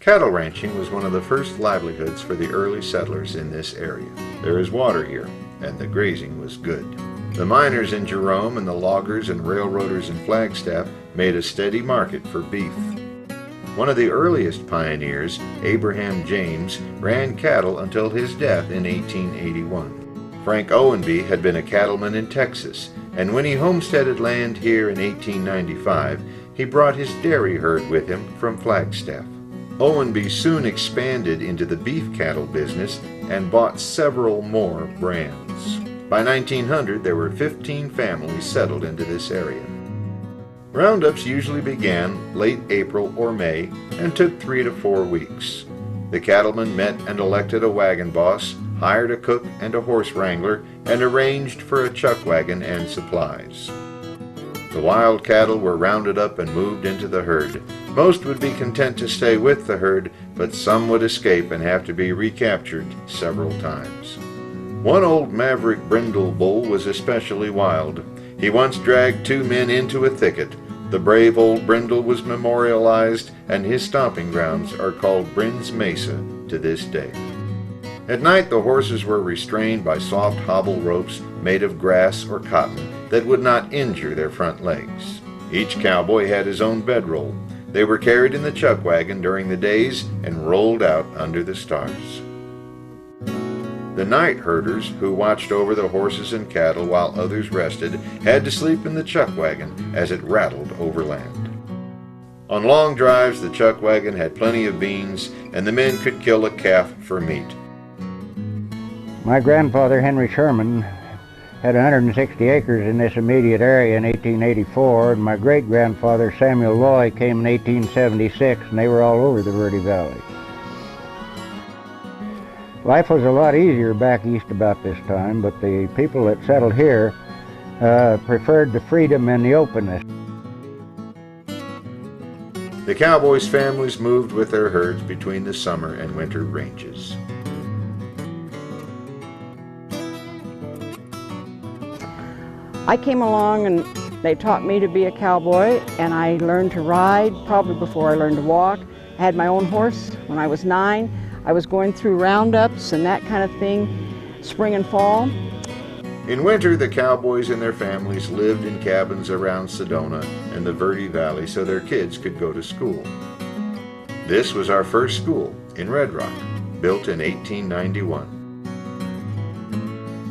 Cattle ranching was one of the first livelihoods for the early settlers in this area. There is water here, and the grazing was good. The miners in Jerome and the loggers and railroaders in Flagstaff made a steady market for beef. One of the earliest pioneers, Abraham James, ran cattle until his death in 1881. Frank Owenby had been a cattleman in Texas, and when he homesteaded land here in 1895, he brought his dairy herd with him from Flagstaff. Owenby soon expanded into the beef cattle business and bought several more brands. By 1900, there were 15 families settled into this area. Roundups usually began late April or May and took 3 to 4 weeks. The cattlemen met and elected a wagon boss, hired a cook and a horse wrangler, and arranged for a chuck wagon and supplies. The wild cattle were rounded up and moved into the herd. Most would be content to stay with the herd, but some would escape and have to be recaptured several times. One old maverick brindle bull was especially wild. He once dragged 2 men into a thicket. The brave old brindle was memorialized, and his stomping grounds are called Bryn's Mesa to this day. At night, the horses were restrained by soft hobble ropes made of grass or cotton that would not injure their front legs. Each cowboy had his own bedroll. They were carried in the chuck wagon during the days and rolled out under the stars. The night herders, who watched over the horses and cattle while others rested, had to sleep in the chuck wagon as it rattled overland. On long drives, the chuck wagon had plenty of beans, and the men could kill a calf for meat. My grandfather, Henry Sherman, had 160 acres in this immediate area in 1884, and my great-grandfather, Samuel Loy, came in 1876, and they were all over the Verde Valley. Life was a lot easier back east about this time, but the people that settled here preferred the freedom and the openness. The cowboys' families moved with their herds between the summer and winter ranges. I came along and they taught me to be a cowboy, and I learned to ride probably before I learned to walk. I had my own horse when I was 9. I was going through roundups and that kind of thing, spring and fall. In winter, the cowboys and their families lived in cabins around Sedona and the Verde Valley so their kids could go to school. This was our first school in Red Rock, built in 1891.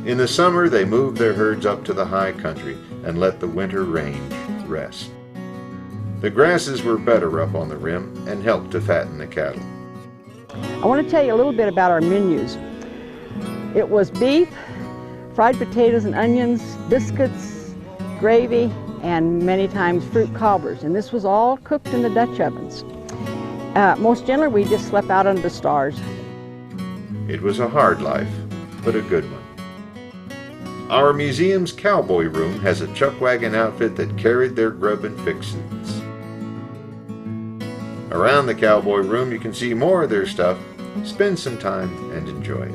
In the summer, they moved their herds up to the high country and let the winter range rest. The grasses were better up on the rim and helped to fatten the cattle. I want to tell you a little bit about our menus. It was beef, fried potatoes and onions, biscuits, gravy, and many times fruit cobblers. And this was all cooked in the Dutch ovens. Most generally, we just slept out under the stars. It was a hard life, but a good one. Our museum's cowboy room has a chuck wagon outfit that carried their grub and fixins. Around the cowboy room, you can see more of their stuff, spend some time, and enjoy it.